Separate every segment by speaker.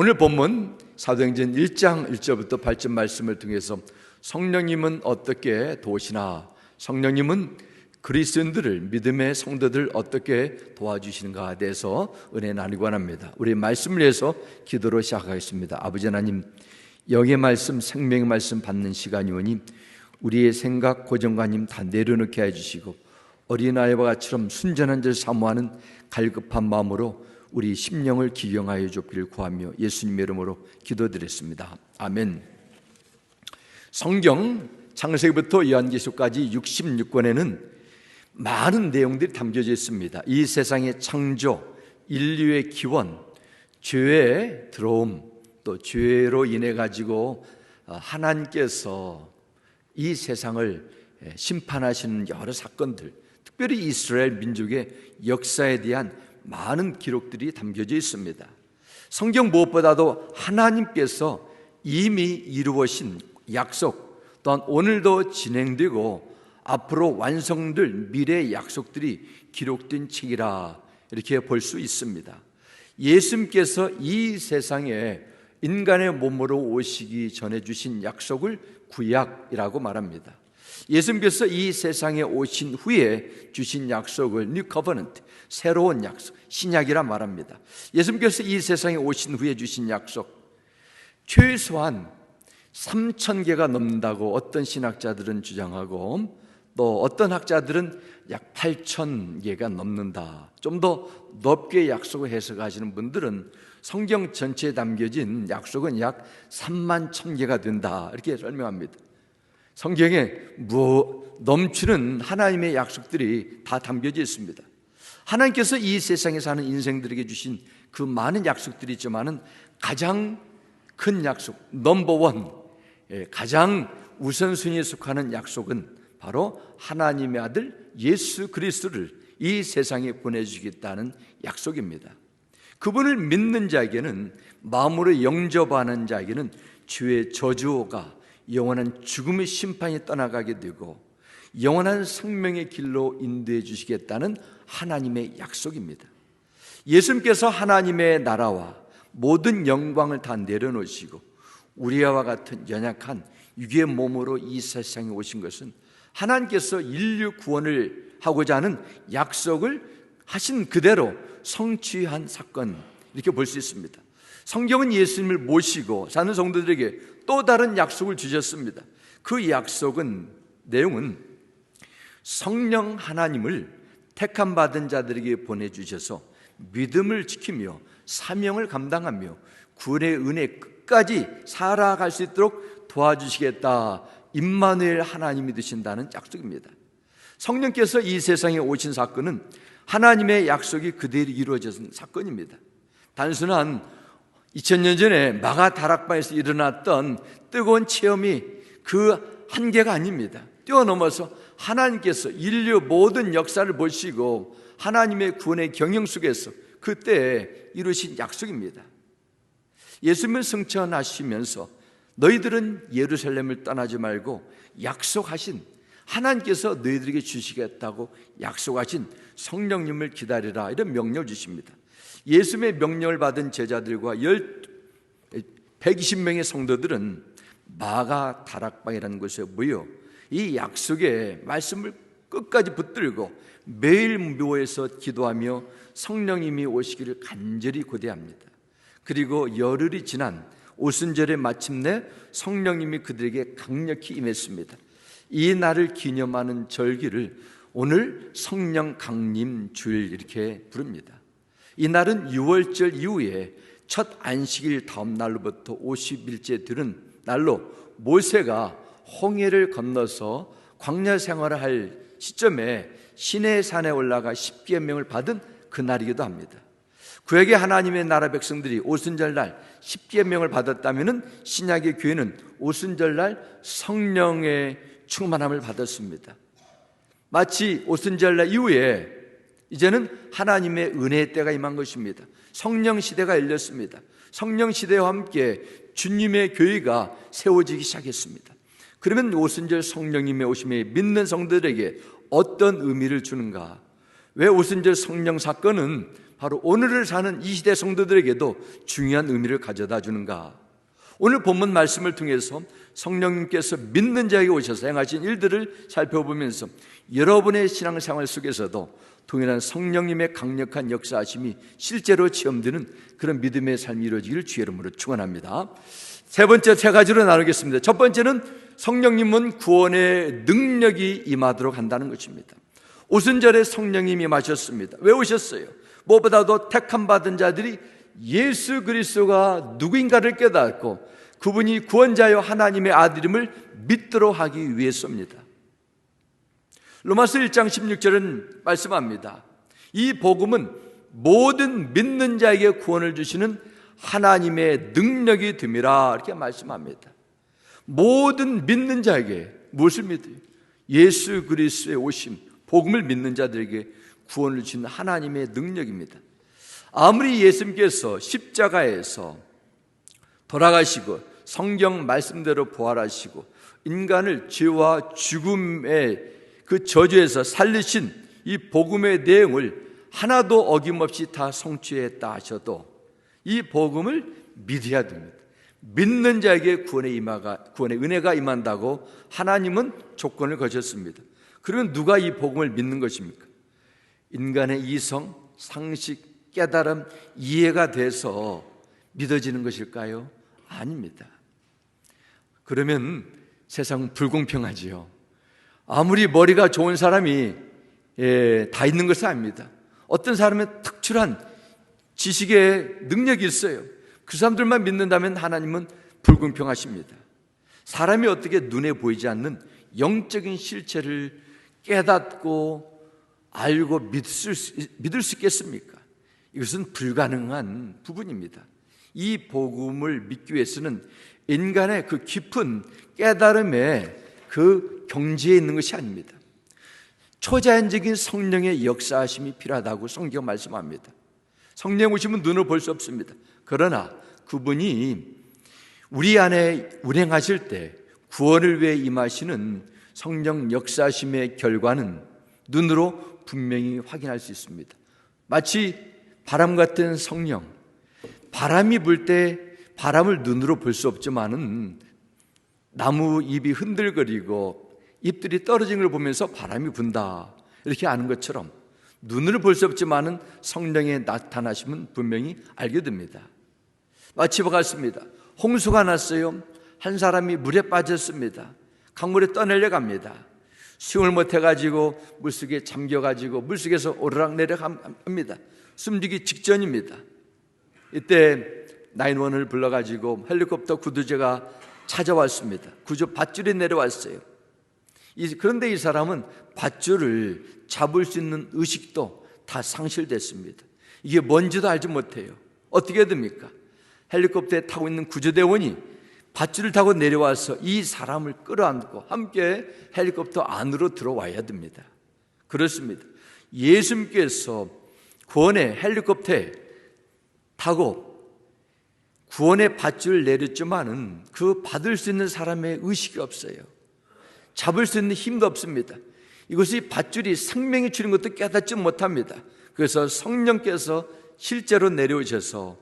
Speaker 1: 오늘 본문 사도행전 1장 1절부터 8절 말씀을 통해서 성령님은 어떻게 도우시나, 성령님은 그리스도인들을, 믿음의 성도들 어떻게 도와주시는가에 대해서 은혜 나누고 합니다. 우리 말씀을 위해서 기도로 시작하겠습니다. 아버지 하나님, 영의 말씀, 생명의 말씀 받는 시간이 오니 우리의 생각, 고정관념 다 내려놓게 해주시고 어린아이와 같이처럼 순전한 줄 사모하는 갈급한 마음으로 우리 심령을 기경하여 주기를 구하며 예수님의 이름으로 기도드렸습니다. 아멘. 성경 창세기부터 요한계시록까지 66권에는 많은 내용들이 담겨져 있습니다. 이 세상의 창조, 인류의 기원, 죄의 들어옴, 또 죄로 인해 가지고 하나님께서 이 세상을 심판하시는 여러 사건들, 특별히 이스라엘 민족의 역사에 대한 많은 기록들이 담겨져 있습니다. 성경 무엇보다도 하나님께서 이미 이루어진 약속, 또한 오늘도 진행되고 앞으로 완성될 미래의 약속들이 기록된 책이라 이렇게 볼 수 있습니다. 예수님께서 이 세상에 인간의 몸으로 오시기 전에 주신 약속을 구약이라고 말합니다. 예수님께서 이 세상에 오신 후에 주신 약속을 New Covenant, 새로운 약속, 신약이라 말합니다. 예수님께서 이 세상에 오신 후에 주신 약속, 최소한 3,000개가 넘는다고 어떤 신학자들은 주장하고, 또 어떤 학자들은 약 8,000개가 넘는다, 좀 더 넓게 약속을 해석하시는 분들은 성경 전체에 담겨진 약속은 약 31,000개가 된다 이렇게 설명합니다. 성경에 넘치는 하나님의 약속들이 다 담겨져 있습니다. 하나님께서 이 세상에 사는 인생들에게 주신 그 많은 약속들이 있지만은 가장 큰 약속, 넘버원, 가장 우선순위에 속하는 약속은 바로 하나님의 아들 예수 그리스도를 이 세상에 보내주겠다는 약속입니다. 그분을 믿는 자에게는, 마음으로 영접하는 자에게는 주의 저주가 영원한 죽음의 심판이 떠나가게 되고 영원한 생명의 길로 인도해 주시겠다는 하나님의 약속입니다. 예수님께서 하나님의 나라와 모든 영광을 다 내려놓으시고 우리와 같은 연약한 육의 몸으로 이 세상에 오신 것은 하나님께서 인류 구원을 하고자 하는 약속을 하신 그대로 성취한 사건, 이렇게 볼 수 있습니다. 성경은 예수님을 모시고 사는 성도들에게 또 다른 약속을 주셨습니다. 그 약속은, 내용은 성령 하나님을 택함 받은 자들에게 보내주셔서 믿음을 지키며 사명을 감당하며 구원의 은혜 끝까지 살아갈 수 있도록 도와주시겠다, 임마누엘 하나님이 되신다는 약속입니다. 성령께서 이 세상에 오신 사건은 하나님의 약속이 그대로 이루어진 사건입니다. 단순한 2000년 전에 마가 다락방에서 일어났던 뜨거운 체험이 그 한계가 아닙니다. 뛰어넘어서 하나님께서 인류 모든 역사를 보시고 하나님의 구원의 경영 속에서 그때 이루신 약속입니다. 예수님을 승천하시면서 너희들은 예루살렘을 떠나지 말고 약속하신, 하나님께서 너희들에게 주시겠다고 약속하신 성령님을 기다리라, 이런 명령을 주십니다. 예수님의 명령을 받은 제자들과 120명의 성도들은 마가 다락방이라는 곳에 모여 이 약속의 말씀을 끝까지 붙들고 매일 묘에서 기도하며 성령님이 오시기를 간절히 고대합니다. 그리고 열흘이 지난 오순절에 마침내 성령님이 그들에게 강력히 임했습니다. 이 날을 기념하는 절기를 오늘 성령 강림 주일 이렇게 부릅니다. 이 날은 유월절 이후에 첫 안식일 다음 날로부터 50일째 되는 날로 모세가 홍해를 건너서 광야 생활을 할 시점에 시내 산에 올라가 십계명을 받은 그 날이기도 합니다. 구약의 하나님의 나라 백성들이 오순절날 십계명을 받았다면 신약의 교회는 오순절날 성령의 충만함을 받았습니다. 마치 오순절날 이후에 이제는 하나님의 은혜의 때가 임한 것입니다. 성령 시대가 열렸습니다. 성령 시대와 함께 주님의 교회가 세워지기 시작했습니다. 그러면 오순절 성령님의 오심에 믿는 성도들에게 어떤 의미를 주는가? 왜 오순절 성령 사건은 바로 오늘을 사는 이 시대 성도들에게도 중요한 의미를 가져다 주는가? 오늘 본문 말씀을 통해서 성령님께서 믿는 자에게 오셔서 행하신 일들을 살펴보면서 여러분의 신앙생활 속에서도 동일한 성령님의 강력한 역사하심이 실제로 체험되는 그런 믿음의 삶이 이루어지기를 주의 이름으로 축원합니다. 세 번째 세 가지로 나누겠습니다. 첫 번째는 성령님은 구원의 능력이 임하도록 한다는 것입니다. 오순절에 성령님이 임하셨습니다. 왜 오셨어요? 무엇보다도 택함 받은 자들이 예수 그리스도가 누구인가를 깨닫고 그분이 구원자여 하나님의 아들임을 믿도록 하기 위해서입니다. 로마서 1장 16절은 말씀합니다. 이 복음은 모든 믿는 자에게 구원을 주시는 하나님의 능력이 됨이라 이렇게 말씀합니다. 모든 믿는 자에게 무엇을 믿어요? 예수 그리스도의 오심, 복음을 믿는 자들에게 구원을 주시는 하나님의 능력입니다. 아무리 예수님께서 십자가에서 돌아가시고 성경 말씀대로 부활하시고 인간을 죄와 죽음의 그 저주에서 살리신 이 복음의 내용을 하나도 어김없이 다 성취했다 하셔도 이 복음을 믿어야 됩니다. 믿는 자에게 구원의 은혜가 임한다고 하나님은 조건을 거셨습니다. 그러면 누가 이 복음을 믿는 것입니까? 인간의 이성, 상식, 깨달음, 이해가 돼서 믿어지는 것일까요? 아닙니다. 그러면 세상은 불공평하지요. 아무리 머리가 좋은 사람이 다 있는 것은 아닙니다. 어떤 사람은 특출한 지식의 능력이 있어요. 그 사람들만 믿는다면 하나님은 불공평하십니다. 사람이 어떻게 눈에 보이지 않는 영적인 실체를 깨닫고 알고 믿을 수 있겠습니까? 이것은 불가능한 부분입니다. 이 복음을 믿기 위해서는 인간의 그 깊은 깨달음에 그 경지에 있는 것이 아닙니다. 초자연적인 성령의 역사하심이 필요하다고 성경 말씀합니다. 성령 오시면 눈으로 볼 수 없습니다. 그러나 그분이 우리 안에 운행하실 때 구원을 위해 임하시는 성령 역사하심의 결과는 눈으로 분명히 확인할 수 있습니다. 마치 바람 같은 성령, 바람이 불 때 바람을 눈으로 볼 수 없지만은 나무 잎이 흔들거리고 잎들이 떨어지는 걸 보면서 바람이 분다 이렇게 아는 것처럼 눈으로 볼 수 없지만은 성령의 나타나심은 분명히 알게 됩니다. 마치 이와 같습니다. 홍수가 났어요. 한 사람이 물에 빠졌습니다. 강물에 떠내려 갑니다. 수영을 못해가지고 물속에 잠겨가지고 물속에서 오르락내리락 합니다. 숨지기 직전입니다. 이때 911을 불러가지고 헬리콥터 구조대가 찾아왔습니다. 구조 밧줄이 내려왔어요. 그런데 이 사람은 밧줄을 잡을 수 있는 의식도 다 상실됐습니다. 이게 뭔지도 알지 못해요. 어떻게 됩니까? 헬리콥터에 타고 있는 구조대원이 밧줄을 타고 내려와서 이 사람을 끌어안고 함께 헬리콥터 안으로 들어와야 됩니다. 그렇습니다. 예수님께서 구원의 헬리콥터에 타고 구원의 밧줄을 내렸지만은 그 받을 수 있는 사람의 의식이 없어요. 잡을 수 있는 힘도 없습니다. 이것이 밧줄이 생명이 주는 것도 깨닫지 못합니다. 그래서 성령께서 실제로 내려오셔서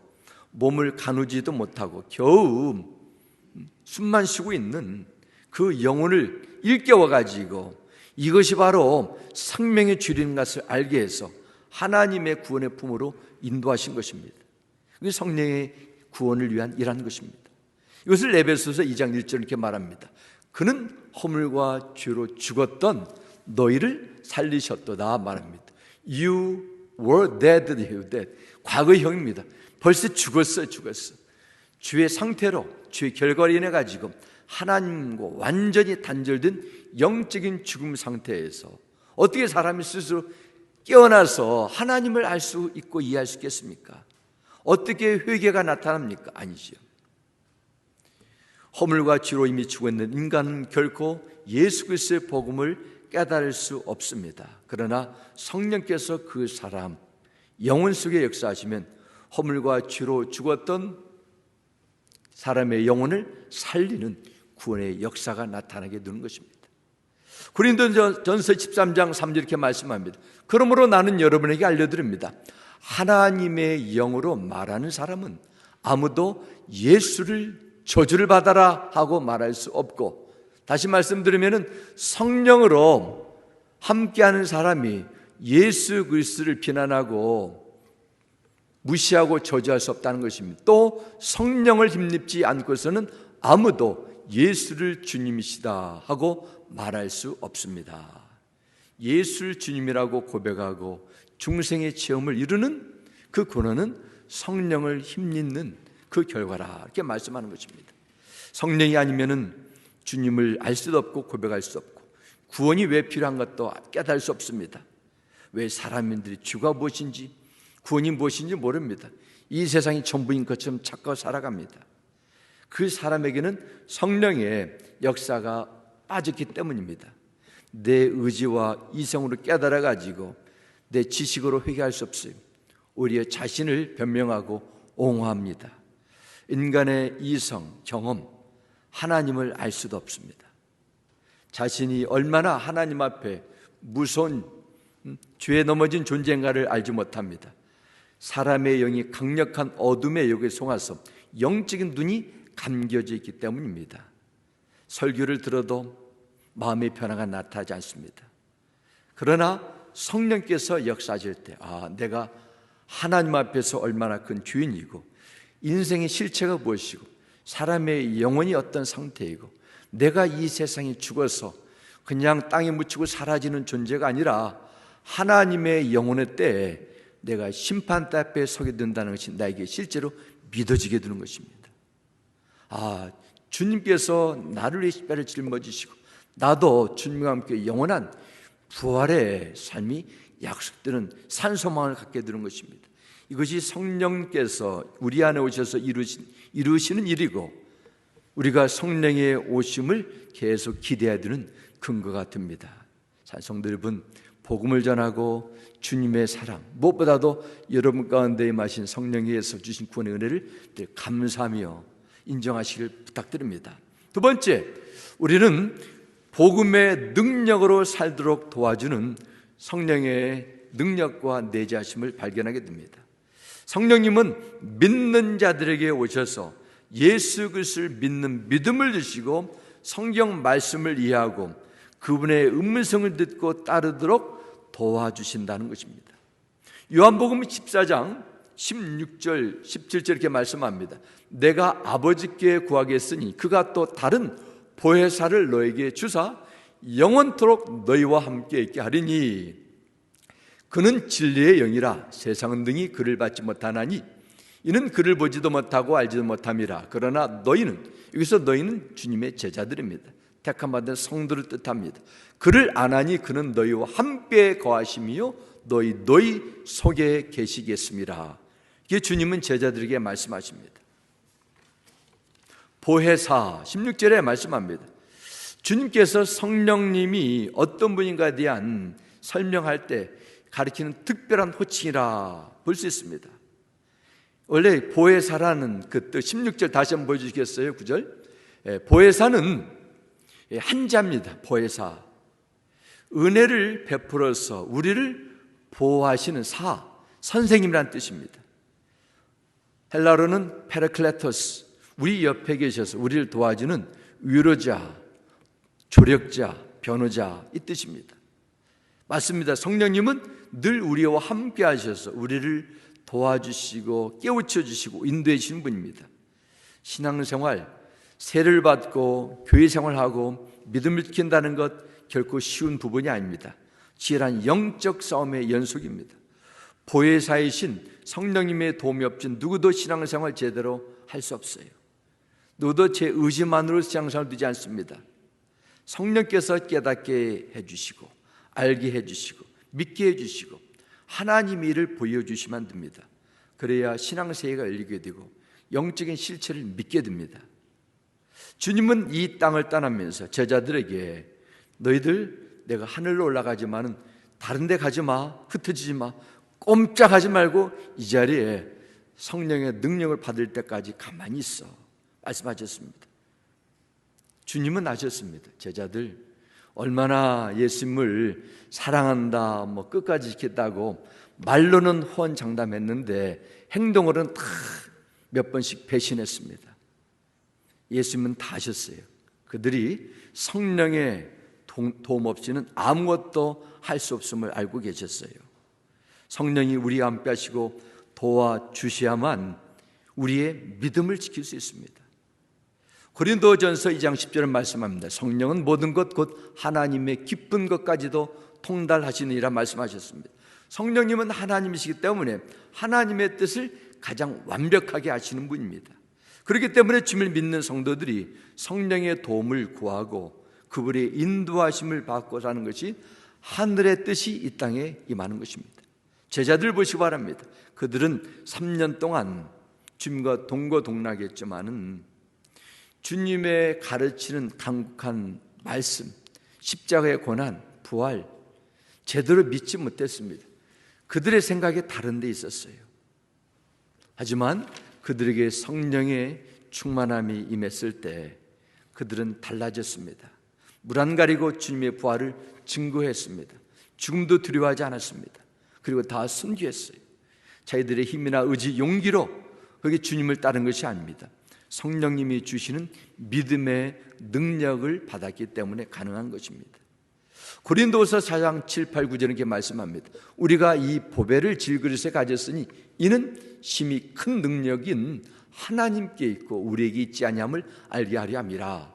Speaker 1: 몸을 가누지도 못하고 겨우 숨만 쉬고 있는 그 영혼을 일깨워가지고 이것이 바로 생명의 줄인 것을 알게 해서 하나님의 구원의 품으로 인도하신 것입니다. 그게 성령의 구원을 위한 일한 것입니다. 이것을 에베소서 2장 1절 이렇게 말합니다. 그는 허물과 죄로 죽었던 너희를 살리셨도다 말합니다. You were dead. 과거형입니다. 벌써 죽었어. 죄의 상태로 죄의 결과로 인해 가지고 하나님과 완전히 단절된 영적인 죽음 상태에서 어떻게 사람이 스스로 깨어나서 하나님을 알 수 있고 이해할 수 있겠습니까? 어떻게 회개가 나타납니까? 아니죠. 허물과 죄로 이미 죽었는 인간은 결코 예수 그리스도의 복음을 깨달을 수 없습니다. 그러나 성령께서 그 사람 영혼 속에 역사하시면 허물과 죄로 죽었던 사람의 영혼을 살리는 구원의 역사가 나타나게 되는 것입니다. 고린도전서 13장 3절 이렇게 말씀합니다. 그러므로 나는 여러분에게 알려드립니다. 하나님의 영으로 말하는 사람은 아무도 예수를 저주를 받아라 하고 말할 수 없고, 다시 말씀드리면 성령으로 함께하는 사람이 예수 그리스도를 비난하고 무시하고 저주할 수 없다는 것입니다. 또 성령을 힘입지 않고서는 아무도 예수를 주님이시다 하고 말할 수 없습니다. 예수를 주님이라고 고백하고 중생의 체험을 이루는 그 근원은 성령을 힘입는 그 결과라, 이렇게 말씀하는 것입니다. 성령이 아니면은 주님을 알 수도 없고 고백할 수 없고, 구원이 왜 필요한 것도 깨달을 수 없습니다. 왜 사람들이 주가 무엇인지 구원이 무엇인지 모릅니다. 이 세상이 전부인 것처럼 착각하고 살아갑니다. 그 사람에게는 성령의 역사가 빠졌기 때문입니다. 내 의지와 이성으로 깨달아 가지고 내 지식으로 회개할 수 없어요. 오히려 자신을 변명하고 옹호합니다. 인간의 이성, 경험, 하나님을 알 수도 없습니다. 자신이 얼마나 하나님 앞에 무서운 죄에 넘어진 존재인가를 알지 못합니다. 사람의 영이 강력한 어둠의 영에 속아서 영적인 눈이 감겨져 있기 때문입니다. 설교를 들어도 마음의 변화가 나타나지 않습니다. 그러나 성령께서 역사하실 때, 내가 하나님 앞에서 얼마나 큰 주인이고 인생의 실체가 무엇이고 사람의 영혼이 어떤 상태이고 내가 이 세상에 죽어서 그냥 땅에 묻히고 사라지는 존재가 아니라 하나님의 영혼의 때에 내가 심판대 앞에 서게 된다는 것이 나에게 실제로 믿어지게 되는 것입니다. 주님께서 나를 위해 십자가를 짊어지시고 나도 주님과 함께 영원한 부활의 삶이 약속되는 산소망을 갖게 되는 것입니다. 이것이 성령께서 우리 안에 오셔서 이루시는 일이고, 우리가 성령의 오심을 계속 기대해야 되는 근거가 됩니다. 성도 여러분, 복음을 전하고 주님의 사랑, 무엇보다도 여러분 가운데 임하신 성령께서 주신 구원의 은혜를 늘 감사하며 인정하시길 부탁드립니다. 두 번째, 우리는 복음의 능력으로 살도록 도와주는 성령의 능력과 내재하심을 발견하게 됩니다. 성령님은 믿는 자들에게 오셔서 예수 그리스도를 믿는 믿음을 주시고 성경 말씀을 이해하고 그분의 음성을 듣고 따르도록 도와주신다는 것입니다. 요한복음 14장 16절 17절 이렇게 말씀합니다. 내가 아버지께 구하겠으니 그가 또 다른 보혜사를 너에게 주사 영원토록 너희와 함께 있게 하리니 그는 진리의 영이라 세상은 능히 그를 받지 못하나니 이는 그를 보지도 못하고 알지도 못함이라. 그러나 너희는, 여기서 너희는 주님의 제자들입니다. 택함받은 성도를 뜻합니다. 그를 아나니 그는 너희와 함께 거하심이요 너희 속에 계시겠습니다. 이게 주님은 제자들에게 말씀하십니다. 보혜사 16절에 말씀합니다. 주님께서 성령님이 어떤 분인가에 대한 설명할 때 가리키는 특별한 호칭이라 볼 수 있습니다. 원래 보혜사라는 그 뜻 16절 다시 한번 보여주시겠어요? 9절 보혜사는 한자입니다. 보혜사, 은혜를 베풀어서 우리를 보호하시는 선생님이라는 뜻입니다. 헬라어로는 페라클레토스, 우리 옆에 계셔서 우리를 도와주는 위로자, 조력자, 변호자, 이 뜻입니다. 맞습니다. 성령님은 늘 우리와 함께 하셔서 우리를 도와주시고 깨우쳐 주시고 인도해 주시는 분입니다. 신앙생활, 세례를 받고 교회 생활하고 믿음을 지킨다는 것 결코 쉬운 부분이 아닙니다. 치열한 영적 싸움의 연속입니다. 보혜사이신 성령님의 도움이 없이 누구도 신앙생활 제대로 할 수 없어요. 누구도 제 의지만으로 신앙생활을 되지 않습니다. 성령께서 깨닫게 해주시고 알게 해주시고 믿게 해주시고 하나님의 일을 보여주시면 됩니다. 그래야 신앙세계가 열리게 되고 영적인 실체를 믿게 됩니다. 주님은 이 땅을 떠나면서 제자들에게 너희들 내가 하늘로 올라가지만은 다른 데 가지 마, 흩어지지 마, 꼼짝하지 말고 이 자리에 성령의 능력을 받을 때까지 가만히 있어 말씀하셨습니다. 주님은 아셨습니다. 제자들 얼마나 예수님을 사랑한다, 끝까지 지켰다고 말로는 호언장담했는데 행동으로는 다 몇 번씩 배신했습니다. 예수님은 다 하셨어요. 그들이 성령의 도움 없이는 아무것도 할 수 없음을 알고 계셨어요. 성령이 우리와 함께 하시고 도와주셔야만 우리의 믿음을 지킬 수 있습니다. 고린도전서 2장 10절은 말씀합니다. 성령은 모든 것 곧 하나님의 기쁜 것까지도 통달하시느니라 말씀하셨습니다. 성령님은 하나님이시기 때문에 하나님의 뜻을 가장 완벽하게 하시는 분입니다. 그렇기 때문에 주님을 믿는 성도들이 성령의 도움을 구하고 그분의 인도하심을 받고 사는 것이 하늘의 뜻이 이 땅에 임하는 것입니다. 제자들 보시기 바랍니다. 그들은 3년 동안 주님과 동거동락했지만은 주님의 가르치는 강국한 말씀, 십자가의 고난, 부활 제대로 믿지 못했습니다. 그들의 생각이 다른 데 있었어요. 하지만 그들에게 성령의 충만함이 임했을 때 그들은 달라졌습니다. 물 안 가리고 주님의 부활을 증거했습니다. 죽음도 두려워하지 않았습니다. 그리고 다 순교했어요. 자기들의 힘이나 의지, 용기로 그게 주님을 따른 것이 아닙니다. 성령님이 주시는 믿음의 능력을 받았기 때문에 가능한 것입니다. 고린도서 4장 7, 8, 9절은 이렇게 말씀합니다. 우리가 이 보배를 질그릇에 가졌으니 이는 심히 큰 능력인 하나님께 있고 우리에게 있지 아니함을 알게 하려 함이라.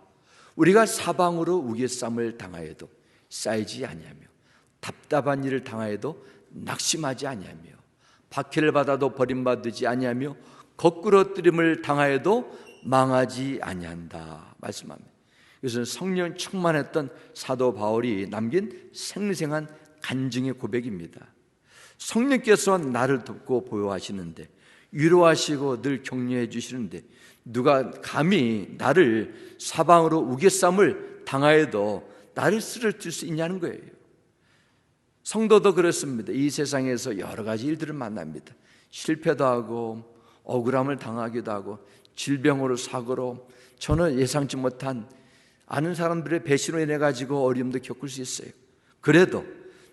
Speaker 1: 우리가 사방으로 우겨쌈을 당하여도 쌓이지 아니하며 답답한 일을 당하여도 낙심하지 아니하며 박해를 받아도 버림받지 아니하며 거꾸러뜨림을 당하여도 망하지 아니한다 말씀합니다. 이것은 성령 충만했던 사도 바울이 남긴 생생한 간증의 고백입니다. 성령께서 나를 돕고 보호하시는데 위로하시고 늘 격려해 주시는데 누가 감히 나를 사방으로 우겨쌈을 당하여도 나를 쓰러뜨릴 수 있냐는 거예요. 성도도 그렇습니다. 이 세상에서 여러 가지 일들을 만납니다. 실패도 하고 억울함을 당하기도 하고 질병으로 사고로 저는 예상치 못한 아는 사람들의 배신으로 인해 가지고 어려움도 겪을 수 있어요. 그래도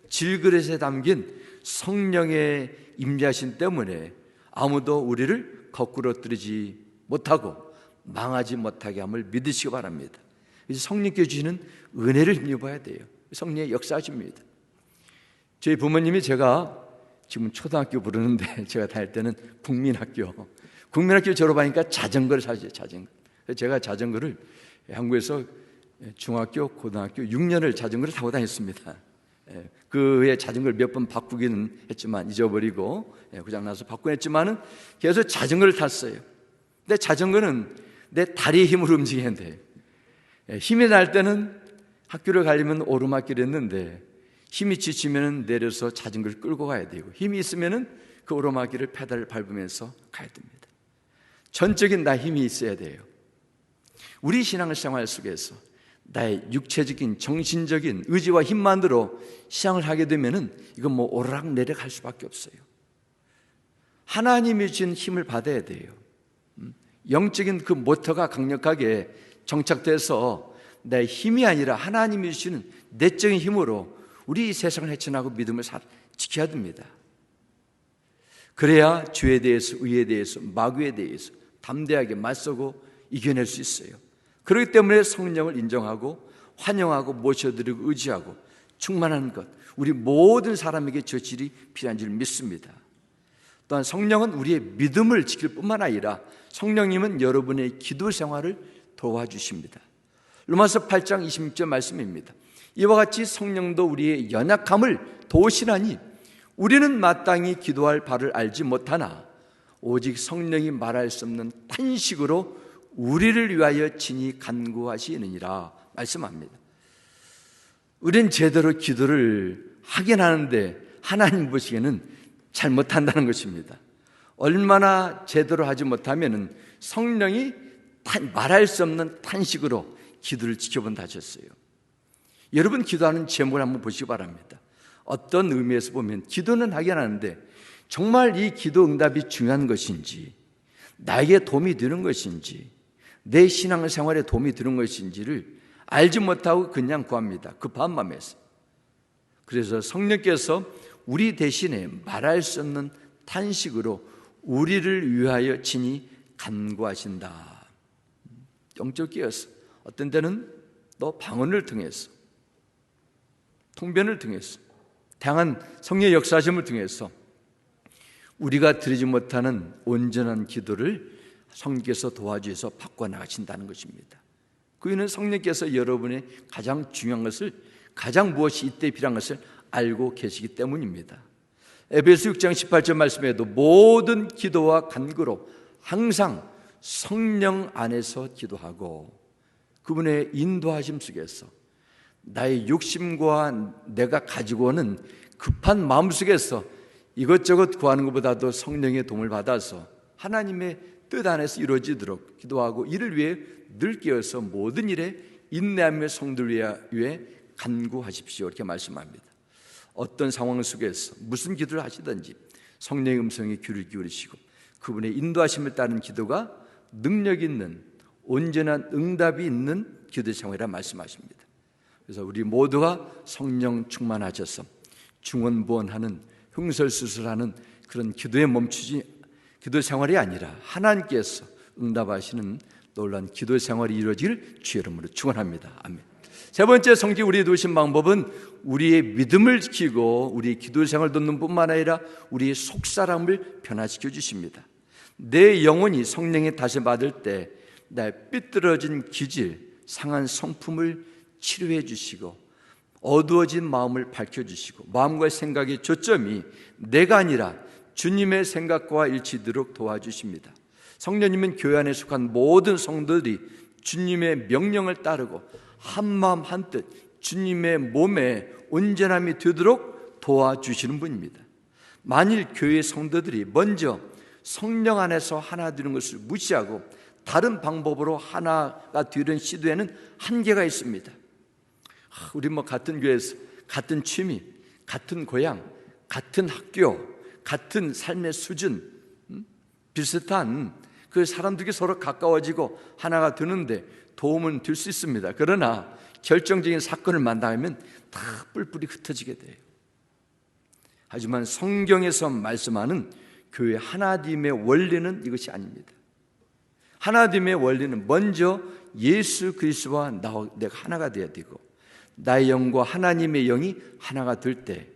Speaker 1: 질그릇에 담긴 성령의 임재하심 때문에 아무도 우리를 거꾸러뜨리지 못하고 망하지 못하게 함을 믿으시기 바랍니다. 그래서 성령께 주시는 은혜를 힘입어야 돼요. 성령의 역사하십니다. 저희 부모님이 제가 지금 초등학교 부르는데 제가 다닐 때는 국민학교 졸업하니까 자전거를 사주세요. 자전거. 제가 자전거를 한국에서 중학교, 고등학교 6년을 자전거를 타고 다녔습니다. 그 후에 자전거를 몇 번 바꾸기는 했지만 잊어버리고 고장나서 바꾸긴 했지만은 계속 자전거를 탔어요. 근데 자전거는 내 다리의 힘으로 움직여야 돼요. 힘이 날 때는 학교를 가려면 오르막길을 했는데 힘이 지치면 내려서 자전거를 끌고 가야 되고 힘이 있으면 그 오르막길을 페달을 밟으면서 가야 됩니다. 전적인 나 힘이 있어야 돼요. 우리 신앙생활 속에서 나의 육체적인 정신적인 의지와 힘만으로 신앙을 하게 되면은 이건 뭐 오르락내리락 할 수밖에 없어요. 하나님이 주신 힘을 받아야 돼요. 영적인 그 모터가 강력하게 정착돼서 내 힘이 아니라 하나님이 주시는 내적인 힘으로 우리 세상을 헤쳐나가고 믿음을 지켜야 됩니다. 그래야 죄에 대해서, 의에 대해서, 마귀에 대해서 담대하게 맞서고 이겨낼 수 있어요. 그렇기 때문에 성령을 인정하고 환영하고 모셔드리고 의지하고 충만한 것, 우리 모든 사람에게 저 질이 필요한 줄 믿습니다. 또한 성령은 우리의 믿음을 지킬 뿐만 아니라 성령님은 여러분의 기도 생활을 도와주십니다. 로마서 8장 26절 말씀입니다. 이와 같이 성령도 우리의 연약함을 도우시나니 우리는 마땅히 기도할 바를 알지 못하나 오직 성령이 말할 수 없는 탄식으로 우리를 위하여 친히 간구하시느니라 말씀합니다. 우리는 제대로 기도를 하긴 하는데 하나님 보시기에는 잘 못한다는 것입니다. 얼마나 제대로 하지 못하면 성령이 말할 수 없는 탄식으로 기도를 지켜본다 하셨어요. 여러분 기도하는 제목을 한번 보시기 바랍니다. 어떤 의미에서 보면 기도는 하긴 하는데 정말 이 기도 응답이 중요한 것인지, 나에게 도움이 되는 것인지, 내 신앙생활에 도움이 되는 것인지를 알지 못하고 그냥 구합니다. 급한 마음에서. 그래서 성령께서 우리 대신에 말할 수 없는 탄식으로 우리를 위하여 친히 간구하신다. 영적 기여서 어떤 때는 또 방언을 통해서, 통변을 통해서, 다양한 성령의 역사하심을 통해서 우리가 드리지 못하는 온전한 기도를 성령께서 도와주셔서 바꿔나가신다는 것입니다. 그 이유는 성령께서 여러분의 가장 중요한 것을, 가장 무엇이 이때 필요한 것을 알고 계시기 때문입니다. 에베소 6장 18절 말씀에도 모든 기도와 간구로 항상 성령 안에서 기도하고 그분의 인도하심 속에서 나의 욕심과 내가 가지고 오는 급한 마음 속에서 이것저것 구하는 것보다도 성령의 도움을 받아서 하나님의 뜻 안에서 이루어지도록 기도하고 이를 위해 늘 깨어서 모든 일에 인내하며 성도를 위해 간구하십시오. 이렇게 말씀합니다. 어떤 상황 속에서 무슨 기도를 하시든지 성령의 음성에 귀를 기울이시고 그분의 인도하심을 따른 기도가 능력 있는 온전한 응답이 있는 기도 생활이라 말씀하십니다. 그래서 우리 모두가 성령 충만하셔서 중언부언하는 흉설수설하는 그런 기도에 멈추지 기도 생활이 아니라 하나님께서 응답하시는 놀라운 기도 생활이 이루어질 주의 이름으로 축원합니다. 아멘. 세 번째 성경 우리의 도우신 방법은 우리의 믿음을 지키고 우리의 기도 생활을 돕는 뿐만 아니라 우리의 속사람을 변화시켜 주십니다. 내 영혼이 성령의 다시 받을 때 나의 삐뚤어진 기질, 상한 성품을 치료해 주시고 어두워진 마음을 밝혀주시고 마음과 생각의 초점이 내가 아니라 주님의 생각과 일치되도록 도와주십니다. 성령님은 교회 안에 속한 모든 성도들이 주님의 명령을 따르고 한마음 한뜻 주님의 몸에 온전함이 되도록 도와주시는 분입니다. 만일 교회 성도들이 먼저 성령 안에서 하나 되는 것을 무시하고 다른 방법으로 하나가 되려는 시도에는 한계가 있습니다. 우리 같은 교회에서 같은 취미, 같은 고향, 같은 학교, 같은 삶의 수준, 비슷한 그 사람들이 서로 가까워지고 하나가 되는데 도움은 될 수 있습니다. 그러나 결정적인 사건을 만나면 다 뿔뿔이 흩어지게 돼요. 하지만 성경에서 말씀하는 교회 하나됨의 원리는 이것이 아닙니다. 하나됨의 원리는 먼저 예수 그리스도와 내가 하나가 되어야 되고 나의 영과 하나님의 영이 하나가 될 때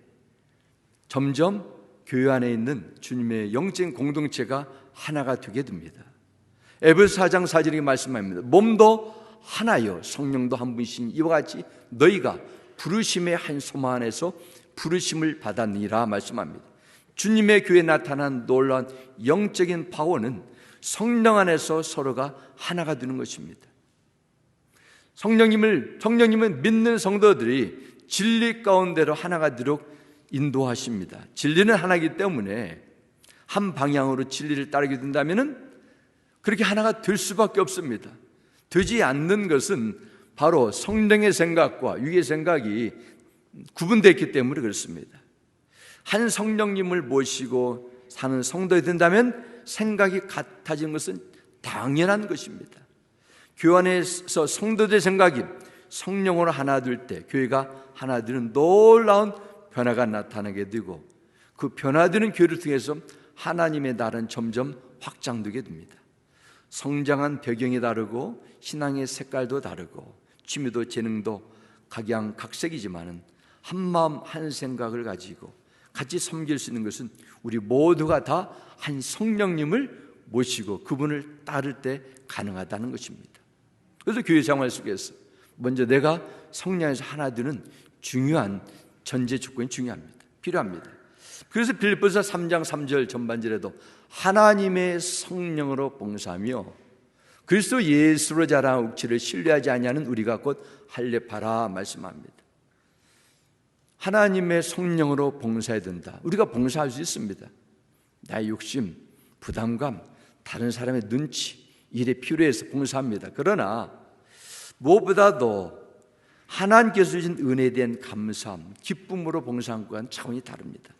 Speaker 1: 점점 교회 안에 있는 주님의 영적인 공동체가 하나가 되게 됩니다. 에베소 4장 4절에 말씀합니다. 몸도 하나요 성령도 한 분이신 이와 같이 너희가 부르심의 한 소망 안에서 부르심을 받았니라 말씀합니다. 주님의 교회에 나타난 놀라운 영적인 파워는 성령 안에서 서로가 하나가 되는 것입니다. 성령님은 믿는 성도들이 진리 가운데로 하나가 되도록 인도하십니다. 진리는 하나이기 때문에 한 방향으로 진리를 따르게 된다면 그렇게 하나가 될 수밖에 없습니다. 되지 않는 것은 바로 성령의 생각과 육의 생각이 구분되었기 때문에 그렇습니다. 한 성령님을 모시고 사는 성도가 된다면 생각이 같아지는 것은 당연한 것입니다. 교회 안에서 성도들의 생각이 성령으로 하나 될 때 교회가 하나 되는 놀라운 변화가 나타나게 되고 그 변화되는 교회를 통해서 하나님의 나라는 점점 확장되게 됩니다. 성장한 배경이 다르고 신앙의 색깔도 다르고 취미도 재능도 각양각색이지만은 한 마음 한 생각을 가지고 같이 섬길 수 있는 것은 우리 모두가 다 한 성령님을 모시고 그분을 따를 때 가능하다는 것입니다. 그래서 교회 생활 속에서 먼저 내가 성령 안에서 하나 되는 중요한 전제 조건이 필요합니다. 그래서 빌립보서 3장 3절 전반절에도 하나님의 성령으로 봉사하며 그리스도 예수로 자라는 옥체를 신뢰하지 아니하는 우리가 곧 할례파라 말씀합니다. 하나님의 성령으로 봉사해야 된다. 우리가 봉사할 수 있습니다. 나의 욕심, 부담감, 다른 사람의 눈치, 일에 필요해서 봉사합니다. 그러나 무엇보다도 하나님께서 주신 은혜에 대한 감사함, 기쁨으로 봉사한 것과는 차원이 다릅니다.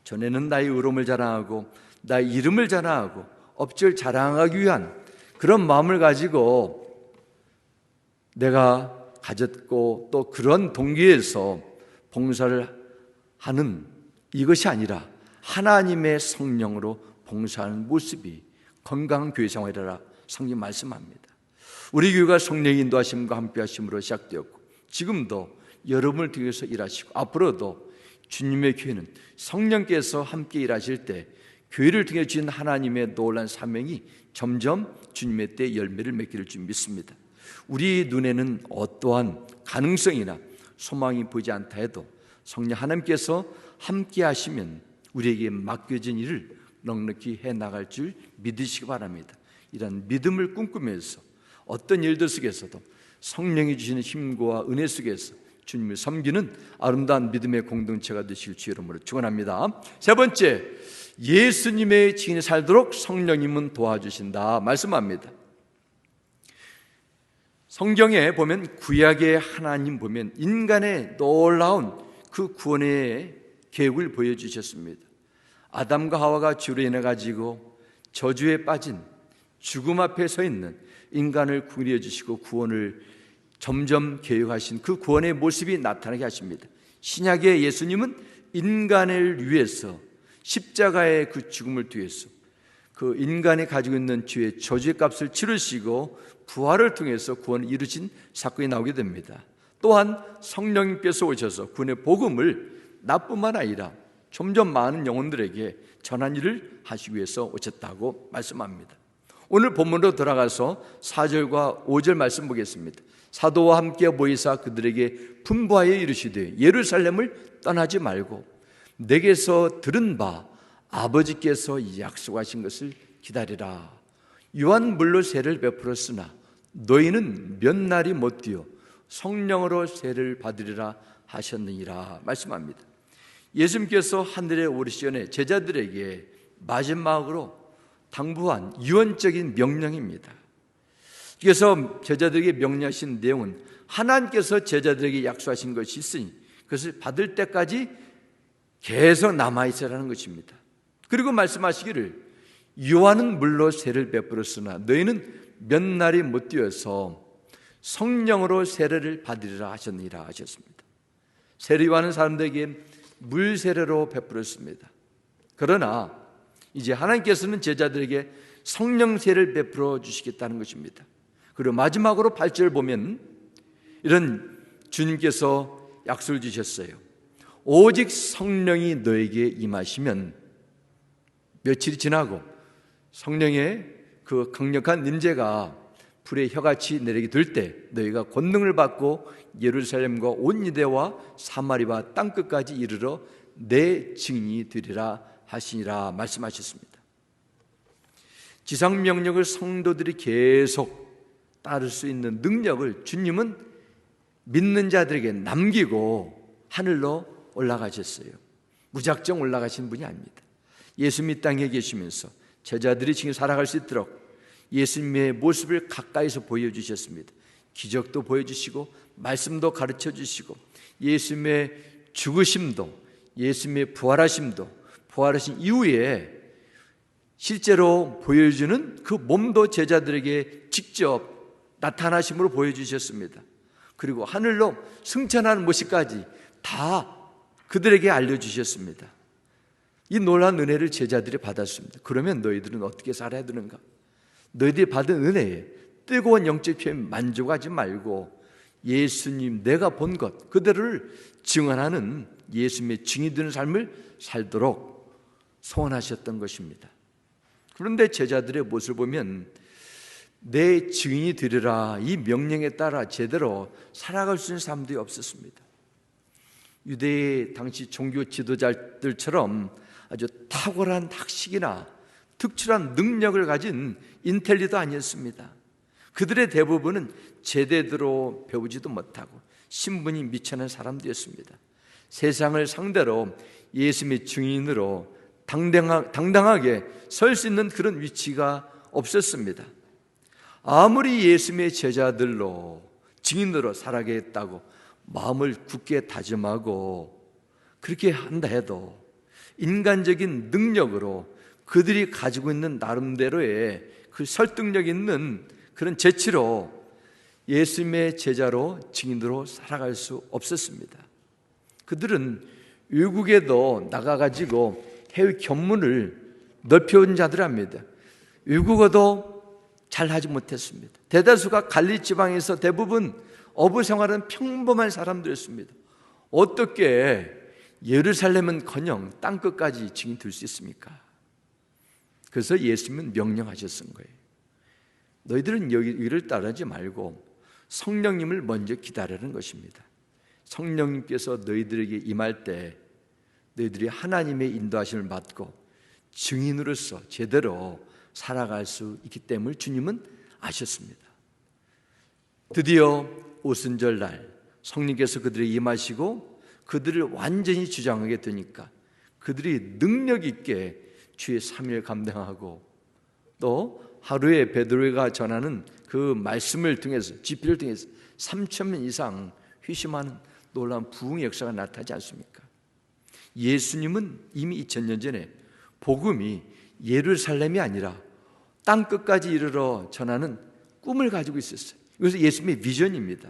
Speaker 1: 전에는 나의 의로움을 자랑하고 나의 이름을 자랑하고 업적을 자랑하기 위한 그런 마음을 가지고 내가 가졌고 또 그런 동기에서 봉사를 하는 이것이 아니라 하나님의 성령으로 봉사하는 모습이 건강한 교회 생활이라 성경 말씀합니다. 우리 교회가 성령의 인도하심과 함께하심으로 시작되었고 지금도 여러분을 통해서 일하시고 앞으로도 주님의 교회는 성령께서 함께 일하실 때 교회를 통해 주신 하나님의 놀라운 사명이 점점 주님의 때 열매를 맺기를 줄 믿습니다. 우리 눈에는 어떠한 가능성이나 소망이 보이지 않다 해도 성령 하나님께서 함께 하시면 우리에게 맡겨진 일을 넉넉히 해나갈 줄 믿으시기 바랍니다. 이런 믿음을 꿈꾸면서 어떤 일들 속에서도 성령이 주시는 힘과 은혜 속에서 주님을 섬기는 아름다운 믿음의 공동체가 되실 주 이름으로 축원합니다. 세 번째, 예수님의 증인이 살도록 성령님은 도와주신다 말씀합니다. 성경에 보면 구약의 하나님 보면 인간의 놀라운 그 구원의 계획을 보여주셨습니다. 아담과 하와가 죄로 인해 가지고 저주에 빠진 죽음 앞에 서 있는 인간을 구원해 주시고 구원을 점점 계획하신 그 구원의 모습이 나타나게 하십니다. 신약의 예수님은 인간을 위해서 십자가의 그 죽음을 통해서 그 인간이 가지고 있는 죄의 저주의 값을 치르시고 부활을 통해서 구원을 이루신 사건이 나오게 됩니다. 또한 성령님께서 오셔서 구원의 복음을 나뿐만 아니라 점점 많은 영혼들에게 전한 일을 하시기 위해서 오셨다고 말씀합니다. 오늘 본문으로 돌아가서 4절과 5절 말씀 보겠습니다. 사도와 함께 모이사 그들에게 분부하여 이르시되 예루살렘을 떠나지 말고 내게서 들은 바 아버지께서 약속하신 것을 기다리라. 요한 물로 세를 베풀었으나 너희는 몇 날이 못 뛰어 성령으로 세를 받으리라 하셨느니라 말씀합니다. 예수님께서 하늘에 오르시기 전에 제자들에게 마지막으로 당부한 유언적인 명령입니다. 그래서 제자들에게 명령하신 내용은 하나님께서 제자들에게 약속하신 것이 있으니 그것을 받을 때까지 계속 남아있으라는 것입니다. 그리고 말씀하시기를 요한은 물로 세를 베풀었으나 너희는 몇 날이 못 뛰어서 성령으로 세례를 받으리라 하셨느니라 하셨습니다. 세례요한은 사람들에게 물 세례로 베풀었습니다. 그러나 이제 하나님께서는 제자들에게 성령 세례를 베풀어 주시겠다는 것입니다. 그리고 마지막으로 8절 보면 이런 주님께서 약속을 주셨어요. 오직 성령이 너에게 임하시면 며칠이 지나고 성령의 그 강력한 임재가 불의 혀같이 내리게 될 때 너희가 권능을 받고 예루살렘과 온 유대와 사마리와 땅끝까지 이르러 내 증인이 되리라 하시니라 말씀하셨습니다. 지상 명령을 성도들이 계속 따를 수 있는 능력을 주님은 믿는 자들에게 남기고 하늘로 올라가셨어요. 무작정 올라가신 분이 아닙니다. 예수님이 땅에 계시면서 제자들이 지금 살아갈 수 있도록 예수님의 모습을 가까이서 보여주셨습니다. 기적도 보여주시고 말씀도 가르쳐주시고 예수님의 죽으심도 예수님의 부활하심도 부활하신 이후에 실제로 보여주는 그 몸도 제자들에게 직접 나타나심으로 보여주셨습니다. 그리고 하늘로 승천하는 모습까지 다 그들에게 알려주셨습니다. 이 놀라운 은혜를 제자들이 받았습니다. 그러면 너희들은 어떻게 살아야 되는가? 너희들이 받은 은혜에 뜨거운 영적 피에 만족하지 말고 예수님 내가 본 것 그대로를 증언하는 예수님의 증인이 되는 삶을 살도록 소원하셨던 것입니다. 그런데 제자들의 모습을 보면 내 증인이 되리라 이 명령에 따라 제대로 살아갈 수 있는 사람들이 없었습니다. 유대의 당시 종교 지도자들처럼 아주 탁월한 학식이나 특출한 능력을 가진 인텔리도 아니었습니다. 그들의 대부분은 제대로 배우지도 못하고 신분이 미천한 사람들이었습니다. 세상을 상대로 예수님의 증인으로 당당하게 설 수 있는 그런 위치가 없었습니다. 아무리 예수님의 제자들로 증인으로 살아가겠다고 마음을 굳게 다짐하고 그렇게 한다 해도 인간적인 능력으로 그들이 가지고 있는 나름대로의 그 설득력 있는 그런 재치로 예수님의 제자로 증인으로 살아갈 수 없었습니다. 그들은 외국에도 나가가지고 해외 견문을 넓혀온 자들합니다. 외국어도 잘하지 못했습니다. 대다수가 갈릴 지방에서 대부분 어부 생활은 평범한 사람들이었습니다. 어떻게 예루살렘은커녕 땅끝까지 증인 들 수 있습니까? 그래서 예수님은 명령하셨던 거예요. 너희들은 여기를 따르지 말고 성령님을 먼저 기다리는 것입니다. 성령님께서 너희들에게 임할 때 너희들이 하나님의 인도하심을 받고 증인으로서 제대로 살아갈 수 있기 때문에 주님은 아셨습니다. 드디어 오순절날 성령께서 그들에게 임하시고 그들을 완전히 주장하게 되니까 그들이 능력 있게 주의 3일 감당하고 또 하루에 베드로가 전하는 그 말씀을 통해서 집회를 통해서 3,000명 이상 회심하는 놀라운 부흥의 역사가 나타나지 않습니까? 예수님은 이미 2000년 전에 복음이 예루살렘이 아니라 땅끝까지 이르러 전하는 꿈을 가지고 있었어요. 그래서 예수님의 비전입니다.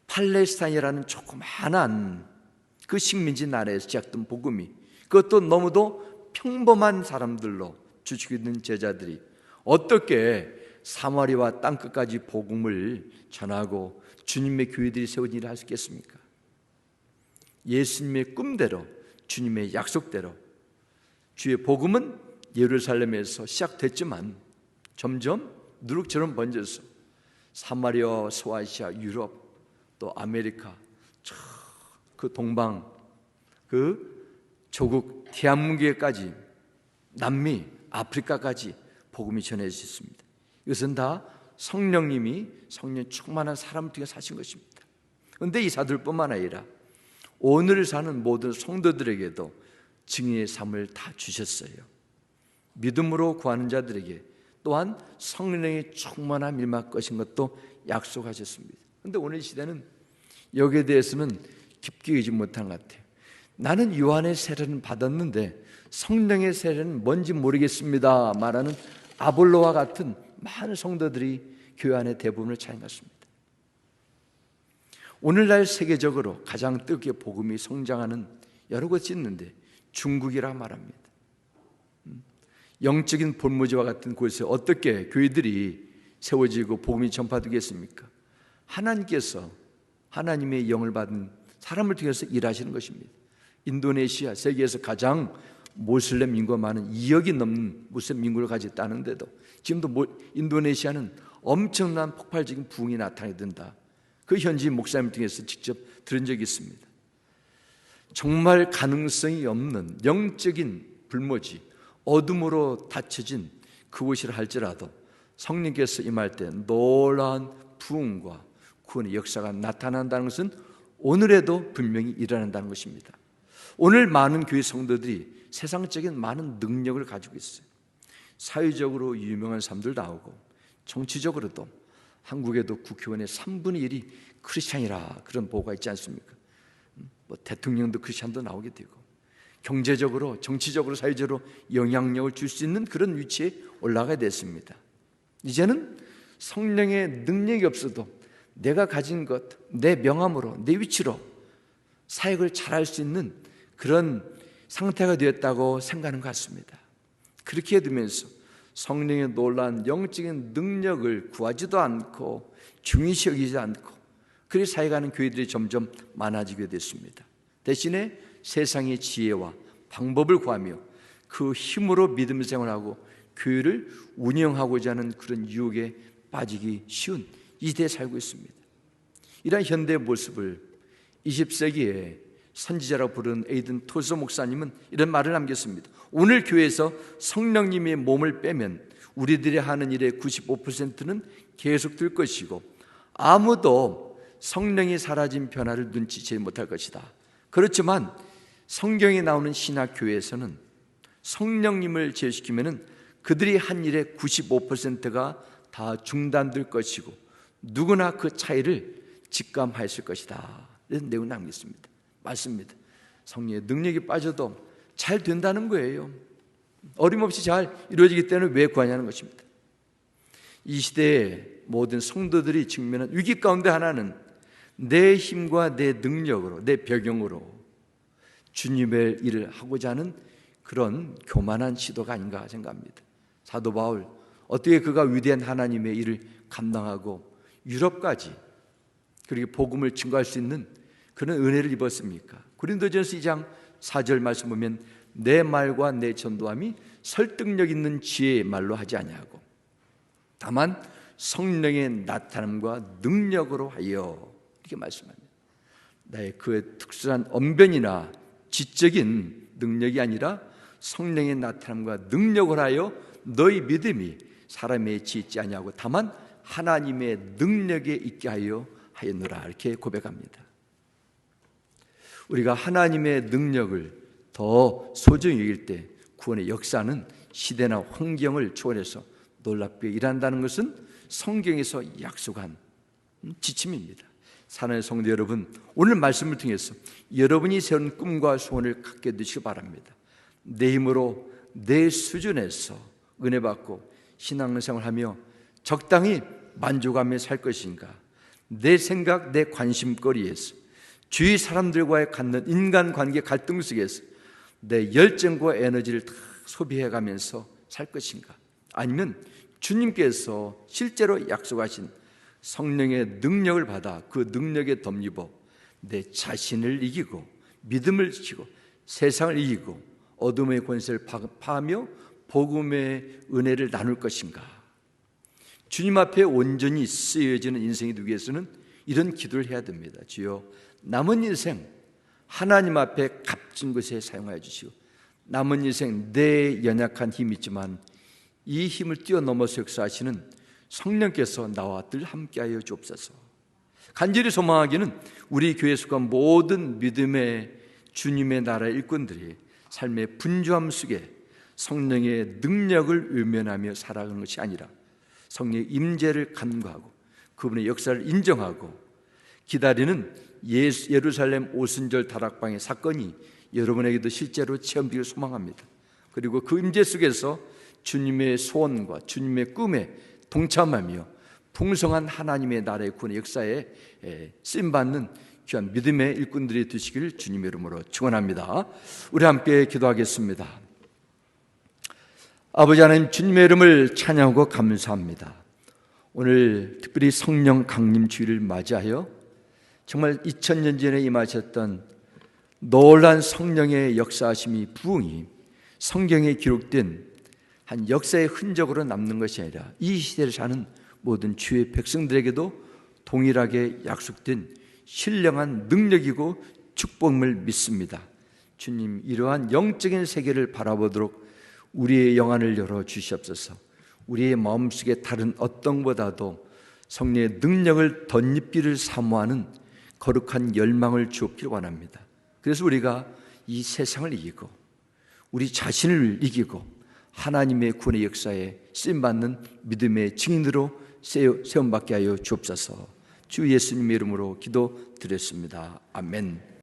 Speaker 1: 팔레스타인이라는 조그마한 그 식민지 나라에서 시작된 복음이 그것도 너무도 평범한 사람들로 주축이 된 제자들이 어떻게 사마리아와 땅끝까지 복음을 전하고 주님의 교회들이 세운 일을 할 수 있겠습니까? 예수님의 꿈대로 주님의 약속대로 주의 복음은 예루살렘에서 시작됐지만 점점 누룩처럼 번져서 사마리아, 소아시아, 유럽 또 아메리카 그 동방 그 조국 대한민국에까지 남미, 아프리카까지 복음이 전해졌습니다. 이것은 다 성령님이 성령 충만한 사람을 통해 사신 것입니다. 그런데 이 사도들뿐만 아니라 오늘 사는 모든 성도들에게도 증인의 삶을 다 주셨어요. 믿음으로 구하는 자들에게 또한 성령의 충만함 임할 것인 것도 약속하셨습니다. 그런데 오늘 이 시대는 여기에 대해서는 깊게 여기지 못한 것 같아요. 나는 요한의 세례는 받았는데 성령의 세례는 뭔지 모르겠습니다 말하는 아볼로와 같은 많은 성도들이 교회 안에 대부분을 차지한 것입니다. 오늘날 세계적으로 가장 뜨겁게 복음이 성장하는 여러 곳이 있는데 중국이라 말합니다. 영적인 본무지와 같은 곳에 어떻게 교회들이 세워지고 복음이 전파되겠습니까? 하나님께서 하나님의 영을 받은 사람을 통해서 일하시는 것입니다. 인도네시아 세계에서 가장 모슬렘 인구가 많은 2억이 넘는 모슬렘 인구를 가졌다는데도 지금도 인도네시아는 엄청난 폭발적인 부흥이 나타나게 된다. 그 현지 목사님을 통해서 직접 들은 적이 있습니다. 정말 가능성이 없는 영적인 불모지, 어둠으로 닫혀진 그곳이라 할지라도 성령께서 임할 때 놀라운 부흥과 구원의 역사가 나타난다는 것은 오늘에도 분명히 일어난다는 것입니다. 오늘 많은 교회 성도들이 세상적인 많은 능력을 가지고 있어요. 사회적으로 유명한 사람들도 나오고 정치적으로도 한국에도 국회의원의 3분의 1이 크리스찬이라 그런 보고가 있지 않습니까? 대통령도 크리스찬도 나오게 되고 경제적으로, 정치적으로, 사회적으로 영향력을 줄 수 있는 그런 위치에 올라가게 됐습니다. 이제는 성령의 능력이 없어도 내가 가진 것, 내 명함으로, 내 위치로 사역을 잘할 수 있는 그런 상태가 되었다고 생각하는 것 같습니다. 그렇게 되면서 성령의 놀라운 영적인 능력을 구하지도 않고 중요시 여기지 않고 그렇게 사역하는 교회들이 점점 많아지게 됐습니다. 대신에 세상의 지혜와 방법을 구하며 그 힘으로 믿음 생활하고 교회를 운영하고자 하는 그런 유혹에 빠지기 쉬운 이 시대에 살고 있습니다. 이러한 현대의 모습을 20세기에 선지자라고 부르는 에이든 토서 목사님은 이런 말을 남겼습니다. 오늘 교회에서 성령님의 몸을 빼면 우리들이 하는 일의 95%는 계속될 것이고 아무도 성령이 사라진 변화를 눈치채지 못할 것이다. 그렇지만 성경에 나오는 신학교회에서는 성령님을 제외시키면 그들이 한 일의 95%가 다 중단될 것이고 누구나 그 차이를 직감하였을 것이다. 이런 내용을 남겼습니다. 맞습니다. 성령의 능력이 빠져도 잘 된다는 거예요. 어림없이 잘 이루어지기 때문에 왜 구하냐는 것입니다. 이 시대의 모든 성도들이 직면한 위기 가운데 하나는 내 힘과 내 능력으로, 내 벽용으로 주님의 일을 하고자 하는 그런 교만한 시도가 아닌가 생각합니다. 사도 바울, 어떻게 그가 위대한 하나님의 일을 감당하고 유럽까지 그리고 복음을 증거할 수 있는 그런 은혜를 입었습니까? 고린도전서 2장 4절 말씀 보면 내 말과 내 전도함이 설득력 있는 지혜의 말로 하지 아니하고 다만 성령의 나타남과 능력으로 하여, 이렇게 말씀합니다. 나의 그의 특수한 언변이나 지적인 능력이 아니라 성령의 나타남과 능력으로 하여 너희 믿음이 사람의 지혜 있지 아니하고 다만 하나님의 능력에 있게 하였노라, 이렇게 고백합니다. 우리가 하나님의 능력을 더 소중히 여길 때 구원의 역사는 시대나 환경을 초월해서 놀랍게 일한다는 것은 성경에서 약속한 지침입니다. 사랑하는 성도 여러분, 오늘 말씀을 통해서 여러분이 세운 꿈과 소원을 갖게 되시기 바랍니다. 내 힘으로 내 수준에서 은혜 받고 신앙생활하며 적당히 만족하며 살 것인가, 내 생각, 내 관심거리에서 주위 사람들과의 갖는 인간관계 갈등 속에서 내 열정과 에너지를 다 소비해가면서 살 것인가, 아니면 주님께서 실제로 약속하신 성령의 능력을 받아 그 능력에 덧입어 내 자신을 이기고 믿음을 지키고 세상을 이기고 어둠의 권세를 파하며 복음의 은혜를 나눌 것인가. 주님 앞에 온전히 쓰여지는 인생이 되기 위해서는 이런 기도를 해야 됩니다. 주여, 남은 인생 하나님 앞에 값진 것에 사용하여 주시고, 남은 인생 내 연약한 힘이 있지만 이 힘을 뛰어넘어서 역사하시는 성령께서 나와 늘 함께하여 주옵소서. 간절히 소망하기는 우리 교회에 속한 모든 믿음의 주님의 나라의 일꾼들이 삶의 분주함 속에 성령의 능력을 외면하며 살아가는 것이 아니라 성령의 임재를 간구하고 그분의 역사를 인정하고 기다리는 예루살렘 오순절 다락방의 사건이 여러분에게도 실제로 체험되기를 소망합니다. 그리고 그 임재 속에서 주님의 소원과 주님의 꿈에 동참하며 풍성한 하나님의 나라의 구원의 역사에 쓰임받는 귀한 믿음의 일꾼들이 되시길 주님의 이름으로 축원합니다. 우리 함께 기도하겠습니다. 아버지 하나님, 주님의 이름을 찬양하고 감사합니다. 오늘 특별히 성령 강림 주일을 맞이하여 정말 2000년 전에 임하셨던 놀라운 성령의 역사하심이 부흥이 성경에 기록된 한 역사의 흔적으로 남는 것이 아니라 이 시대를 사는 모든 주의 백성들에게도 동일하게 약속된 신령한 능력이고 축복을 믿습니다. 주님, 이러한 영적인 세계를 바라보도록 우리의 영안을 열어 주시옵소서. 우리의 마음속에 다른 어떤 것보다도 성령의 능력을 덧입기를 사모하는 거룩한 열망을 주옵기를 원합니다. 그래서 우리가 이 세상을 이기고 우리 자신을 이기고 하나님의 구원의 역사에 쓰임받는 믿음의 증인으로 세움받게 하여 주옵소서. 주 예수님의 이름으로 기도드렸습니다. 아멘.